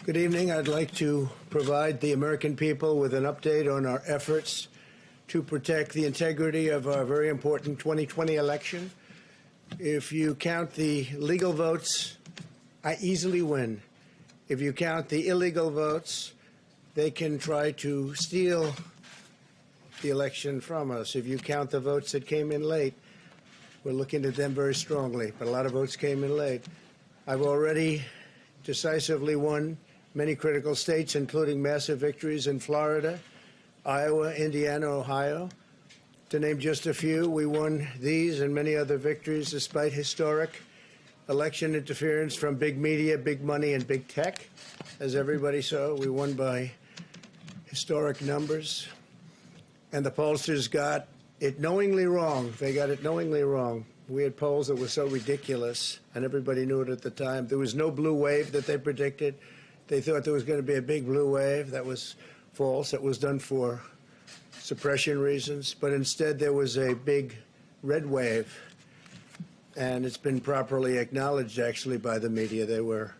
Good evening. I'd like to provide the American people with an update on our efforts to protect the integrity of our very important 2020 election. If you count the legal votes, I easily win. If you count the illegal votes, they can try to steal the election from us. If you count the votes that came in late, we're looking at them very strongly, but a lot of votes came in late. I've already decisively won many critical states, including massive victories in Florida, Iowa, Indiana, Ohio. To name just a few, we won these and many other victories despite historic election interference from big media, big money, and big tech. As everybody saw, we won by historic numbers. And the pollsters got it knowingly wrong. They got it knowingly wrong. We had polls that were so ridiculous, and everybody knew it at the time. There was no blue wave that they predicted. They thought there was going to be a big blue wave. That was false. It was done for suppression reasons. But instead, there was a big red wave. And it's been properly acknowledged, actually, by the media. They were,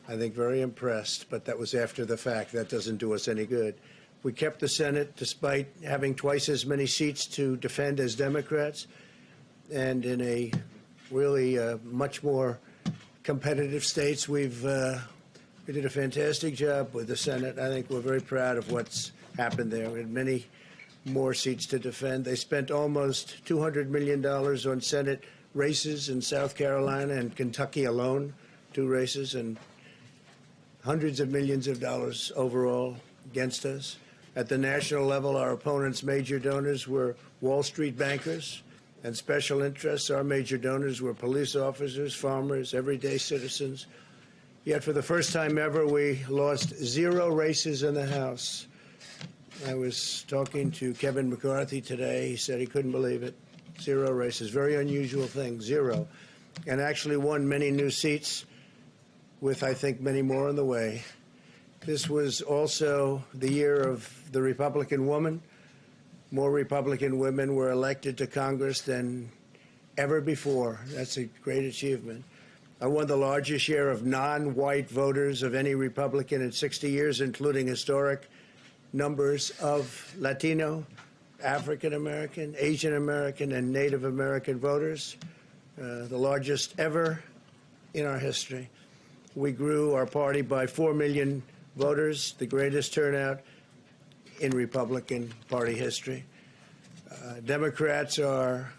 I think, very impressed. But that was after the fact. That doesn't do us any good. We kept the Senate despite having twice as many seats to defend as Democrats. And in a really much more competitive states, we did a fantastic job with the Senate. I think we're very proud of what's happened there. We had many more seats to defend. They spent almost $200 million on Senate races in South Carolina and Kentucky alone, 2 races, and hundreds of millions of dollars overall against us. At the national level, our opponents' major donors were Wall Street bankers and special interests. Our major donors were police officers, farmers, everyday citizens. Yet for the first time ever, we lost 0 races in the House. I was talking to Kevin McCarthy today. He said he couldn't believe it. 0 races. Very unusual thing, 0. And actually won many new seats with, I think, many more on the way. This was also the year of the Republican woman. More Republican women were elected to Congress than ever before. That's a great achievement. I won the largest share of non-white voters of any Republican in 60 years, including historic numbers of Latino, African American, Asian American, and Native American voters, the largest ever in our history. We grew our party by 4 million voters, the greatest turnout in Republican Party history. Democrats are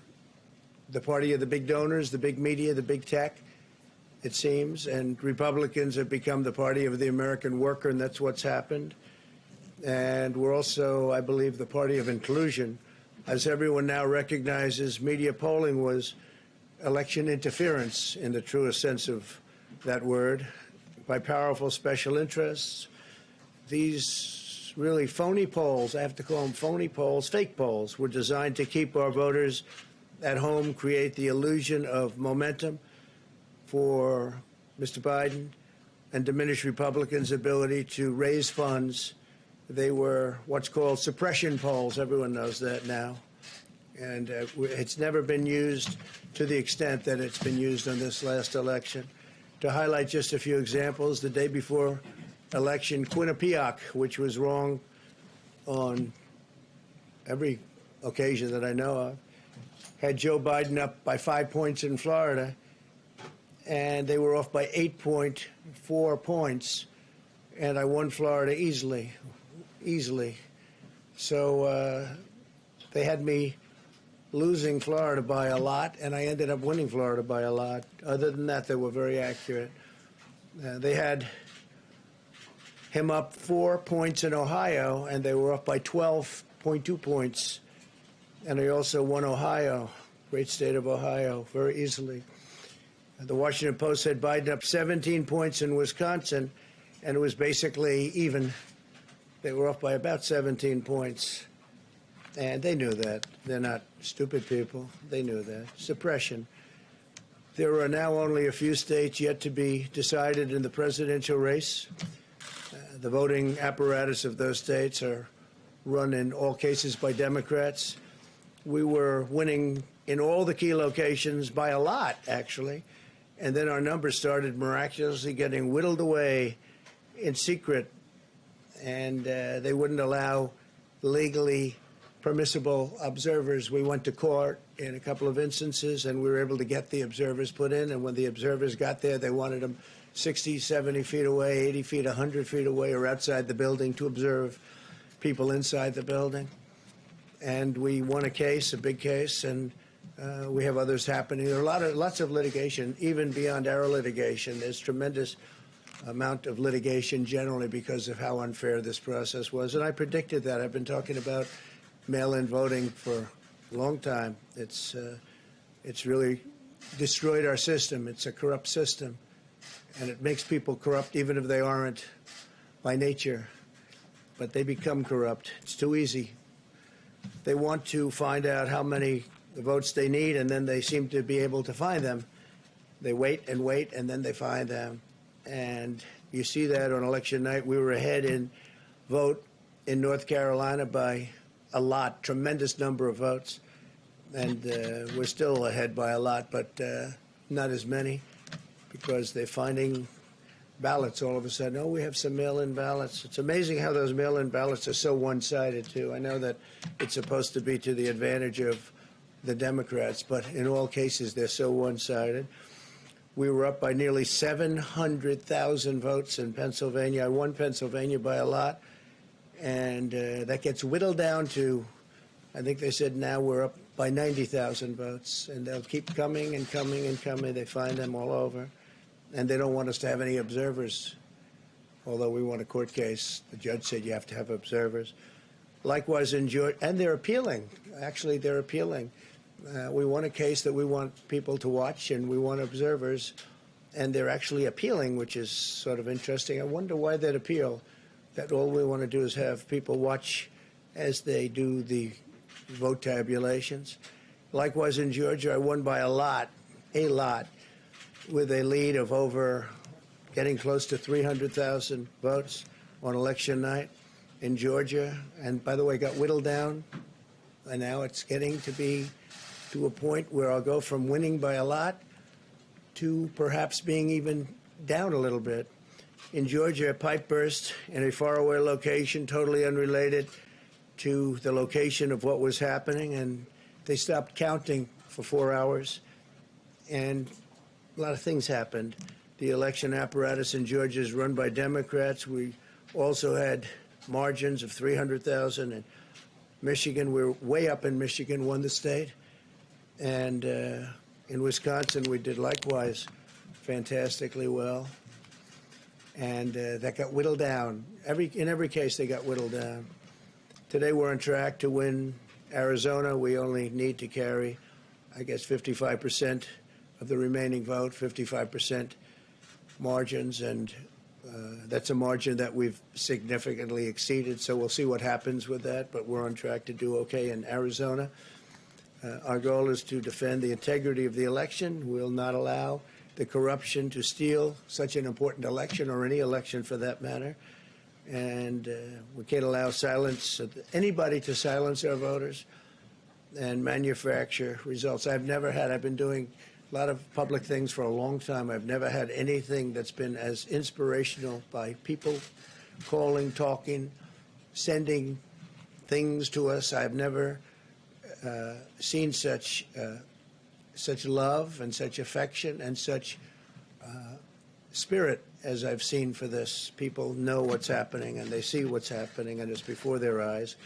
the party of the big donors, the big media, the big tech, it seems, and Republicans have become the party of the American worker, and that's what's happened. And we're also, I believe, the party of inclusion. As everyone now recognizes, media polling was election interference in the truest sense of that word by powerful special interests. These really phony polls, I have to call them phony polls, fake polls, were designed to keep our voters at home, create the illusion of momentum for Mr. Biden, and diminish Republicans' ability to raise funds. They were what's called suppression polls. Everyone knows that now. And it's never been used to the extent that it's been used on this last election. To highlight just a few examples, the day before election, Quinnipiac, which was wrong on every occasion that I know of, had Joe Biden up by 5 points in Florida, and they were off by 8.4 points, and I won Florida easily. So they had me losing Florida by a lot, and I ended up winning Florida by a lot. Other than that, they were very accurate. They had him up 4 points in Ohio, and they were up by 12.2 points. And I also won Ohio, great state of Ohio, very easily. The Washington Post said Biden up 17 points in Wisconsin, and it was basically even. They were off by about 17 points. And they knew that. They're not stupid people. They knew that. Suppression. There are now only a few states yet to be decided in the presidential race. The voting apparatus of those states are run in all cases by Democrats. We were winning in all the key locations by a lot, actually. And then our numbers started miraculously getting whittled away in secret, and they wouldn't allow legally permissible observers. We went to court in a couple of instances, and we were able to get the observers put in. And when the observers got there, they wanted them 60, 70 feet away, 80 feet, 100 feet away, or outside the building to observe people inside the building. And we won a case, a big case, and we have others happening. There are lots of litigation, even beyond our litigation. There's tremendous amount of litigation generally because of how unfair this process was. And I predicted that. I've been talking about mail-in voting for a long time. It's really destroyed our system. It's a corrupt system, and it makes people corrupt even if they aren't by nature. But they become corrupt. It's too easy. They want to find out how many votes they need, and then they seem to be able to find them. They wait, and then they find them. And you see that on election night. We were ahead in vote in North Carolina by a lot, tremendous number of votes. And we're still ahead by a lot, but not as many, because they're finding ballots all of a sudden. Oh, we have some mail-in ballots. It's amazing how those mail-in ballots are so one-sided, too. I know that it's supposed to be to the advantage of the Democrats, but in all cases, they're so one-sided. We were up by nearly 700,000 votes in Pennsylvania. I won Pennsylvania by a lot, and that gets whittled down to, I think they said now we're up by 90,000 votes, and they'll keep coming and coming and coming. They find them all over. And they don't want us to have any observers, although we won a court case. The judge said you have to have observers. Likewise in Georgia, and they're appealing. Actually, they're appealing. We won a case that we want people to watch, and we want observers, and they're actually appealing, which is sort of interesting. I wonder why they'd appeal, that all we want to do is have people watch as they do the vote tabulations. Likewise in Georgia, I won by a lot, with a lead of over getting close to 300,000 votes on election night in Georgia. And by the way, got whittled down, and now it's getting to be to a point where I'll go from winning by a lot to perhaps being even down a little bit. In Georgia, a pipe burst in a faraway location, totally unrelated to the location of what was happening, and they stopped counting for 4 hours, and a lot of things happened. The election apparatus in Georgia is run by Democrats. We also had margins of 300,000. In Michigan, we're way up in Michigan, won the state. And in Wisconsin, we did likewise fantastically well. And that got whittled down. In every case, they got whittled down. Today, we're on track to win Arizona. We only need to carry, I guess, 55% of the remaining vote, 55% margins, and that's a margin that we've significantly exceeded, so we'll see what happens with that, but we're on track to do okay in Arizona. Our goal is to defend the integrity of the election. We'll not allow the corruption to steal such an important election, or any election for that matter, and we can't allow anybody to silence our voters and manufacture results. I've been doing a lot of public things for a long time. I've never had anything that's been as inspirational, by people calling, talking, sending things to us. I've never seen such love and such affection and such spirit as I've seen for this. People know what's happening, and they see what's happening, and it's before their eyes.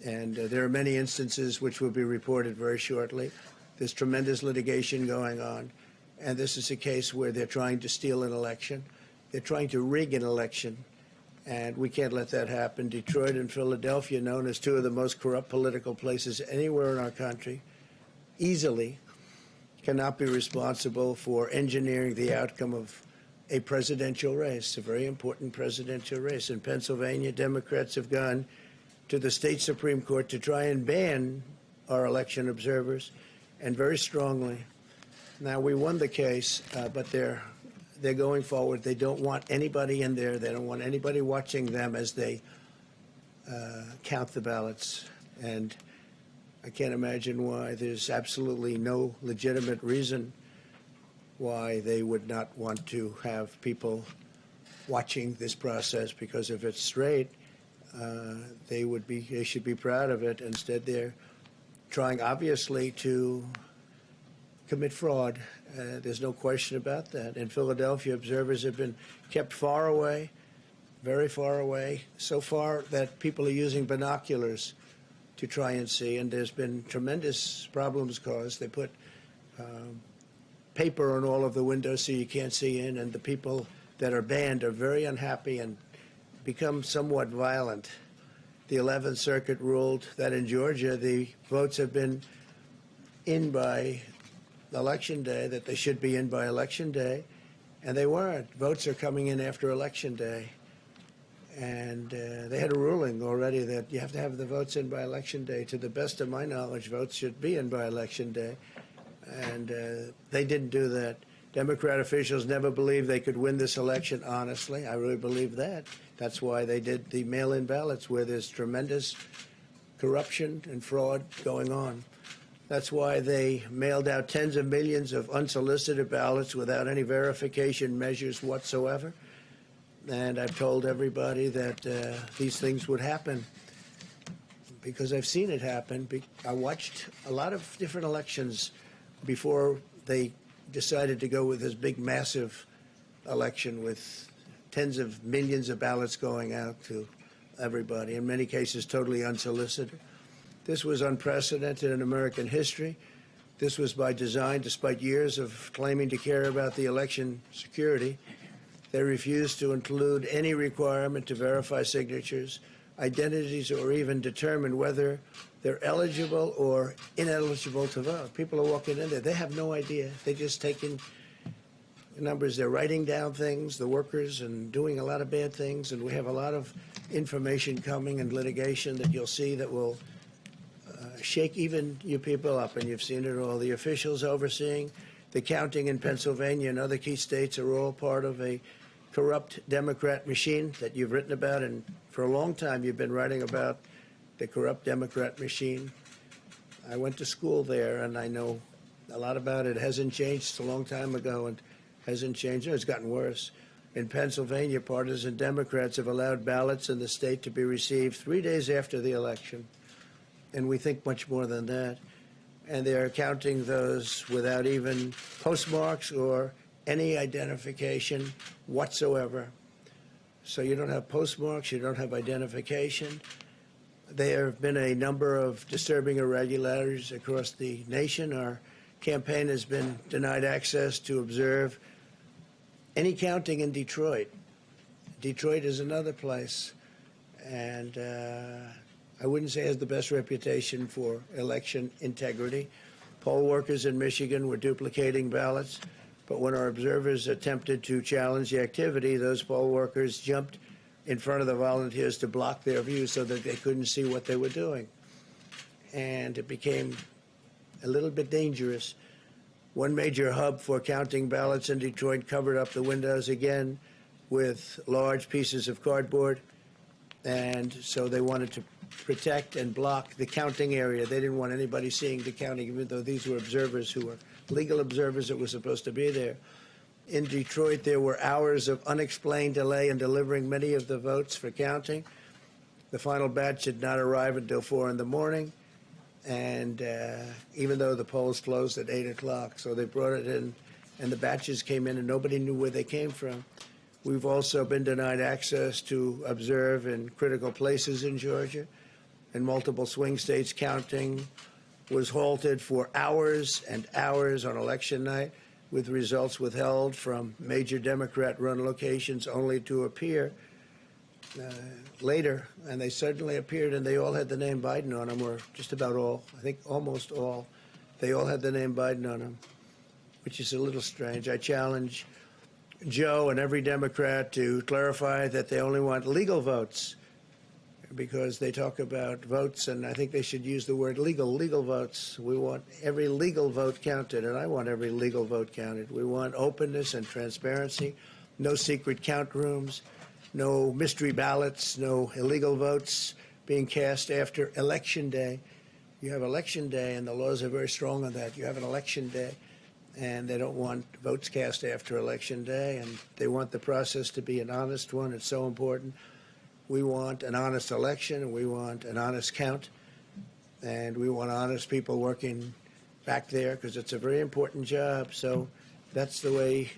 And there are many instances which will be reported very shortly. There's tremendous litigation going on, and this is a case where they're trying to steal an election. They're trying to rig an election, and we can't let that happen. Detroit and Philadelphia, known as two of the most corrupt political places anywhere in our country, easily cannot be responsible for engineering the outcome of a presidential race, a very important presidential race. In Pennsylvania, Democrats have gone to the state Supreme Court to try and ban our election observers, and very strongly. Now, we won the case, but they're going forward. They don't want anybody in there. They don't want anybody watching them as they count the ballots. And I can't imagine why. There's absolutely no legitimate reason why they would not want to have people watching this process, because if it's straight, they should be proud of it. Instead, they're trying, obviously, to commit fraud. There's no question about that. In Philadelphia, observers have been kept far away, very far away, so far that people are using binoculars to try and see, and there's been tremendous problems caused. They put paper on all of the windows so you can't see in, and the people that are banned are very unhappy and become somewhat violent. The 11th Circuit ruled that in Georgia the votes have been in by Election Day, that they should be in by Election Day, and they weren't. Votes are coming in after Election Day. And they had a ruling already that you have to have the votes in by Election Day. To the best of my knowledge, votes should be in by Election Day. And they didn't do that. Democrat officials never believed they could win this election, honestly. I really believe that. That's why they did the mail-in ballots, where there's tremendous corruption and fraud going on. That's why they mailed out tens of millions of unsolicited ballots without any verification measures whatsoever. And I've told everybody that these things would happen because I've seen it happen. I watched a lot of different elections before they decided to go with this big, massive election with tens of millions of ballots going out to everybody, in many cases totally unsolicited. This was unprecedented in American history. This was by design, despite years of claiming to care about the election security. They refused to include any requirement to verify signatures, identities, or even determine whether they're eligible or ineligible to vote. People are walking in there. They have no idea. They're just taking numbers. They're writing down things, the workers, and doing a lot of bad things. And we have a lot of information coming and litigation that you'll see that will shake even you people up. And you've seen it all. The officials overseeing the counting in Pennsylvania and other key states are all part of a corrupt Democrat machine that you've written about, and for a long time you've been writing about the corrupt Democrat machine. I went to school there, and I know a lot about it. It hasn't changed. It's a long time ago, and hasn't changed. It's gotten worse. In Pennsylvania, partisan Democrats have allowed ballots in the state to be received 3 days after the election, and we think much more than that. And they are counting those without even postmarks or any identification whatsoever. So you don't have postmarks, you don't have identification. There have been a number of disturbing irregularities across the nation. Our campaign has been denied access to observe any counting in Detroit. Detroit is another place, and I wouldn't say it has the best reputation for election integrity. Poll workers in Michigan were duplicating ballots, but when our observers attempted to challenge the activity, those poll workers jumped in front of the volunteers to block their view so that they couldn't see what they were doing. And it became a little bit dangerous. One major hub for counting ballots in Detroit covered up the windows again with large pieces of cardboard, and so they wanted to protect and block the counting area. They didn't want anybody seeing the counting, even though these were observers who were legal observers that were supposed to be there. In Detroit, there were hours of unexplained delay in delivering many of the votes for counting. The final batch did not arrive until 4 in the morning, and even though the polls closed at 8 o'clock, so they brought it in, and the batches came in, and nobody knew where they came from. We've also been denied access to observe in critical places in Georgia. In multiple swing states, counting was halted for hours and hours on election night, with results withheld from major Democrat-run locations only to appear later. And they suddenly appeared, and they all had the name Biden on them, or just about all. I think almost all. They all had the name Biden on them, which is a little strange. I challenge Joe and every Democrat to clarify that they only want legal votes, because they talk about votes, and I think they should use the word legal votes. We want every legal vote counted, and I want every legal vote counted. We want openness and transparency, no secret count rooms, no mystery ballots, no illegal votes being cast after Election Day. You have Election Day, and the laws are very strong on that. You have an Election Day, and they don't want votes cast after Election Day, and they want the process to be an honest one. It's so important. We want an honest election, and we want an honest count, and we want honest people working back there because it's a very important job. So that's the way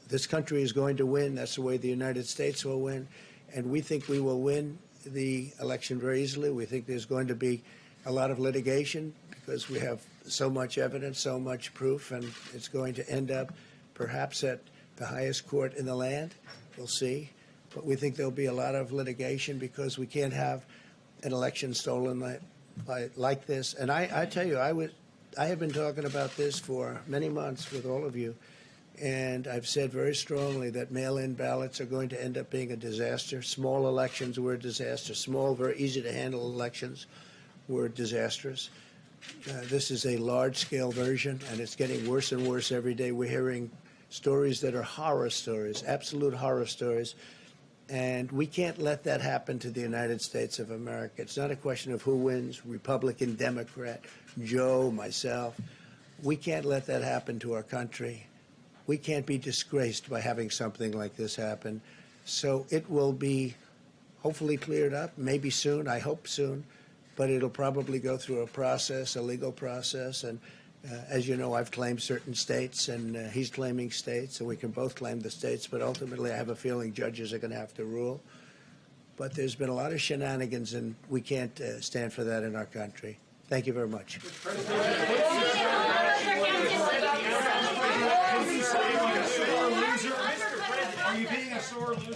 this country is going to win. That's the way the United States will win, and we think we will win the election very easily. We think there's going to be a lot of litigation because we have so much evidence, so much proof, and it's going to end up perhaps at the highest court in the land. We'll see. But we think there'll be a lot of litigation because we can't have an election stolen like this. And I tell you, I have been talking about this for many months with all of you, and I've said very strongly that mail-in ballots are going to end up being a disaster. Small elections were a disaster. Small, very easy-to-handle elections were disastrous. This is a large-scale version, and it's getting worse and worse every day. We're hearing stories that are horror stories, absolute horror stories, and we can't let that happen to the United States of America. It's not a question of who wins, Republican, Democrat, Joe, myself. We can't let that happen to our country. We can't be disgraced by having something like this happen. So it will be hopefully cleared up, maybe soon, I hope soon, but it'll probably go through a process, a legal process. And as you know, I've claimed certain states, and he's claiming states, and we can both claim the states. But ultimately, I have a feeling judges are going to have to rule. But there's been a lot of shenanigans, and we can't stand for that in our country. Thank you very much. Are you being a sore loser?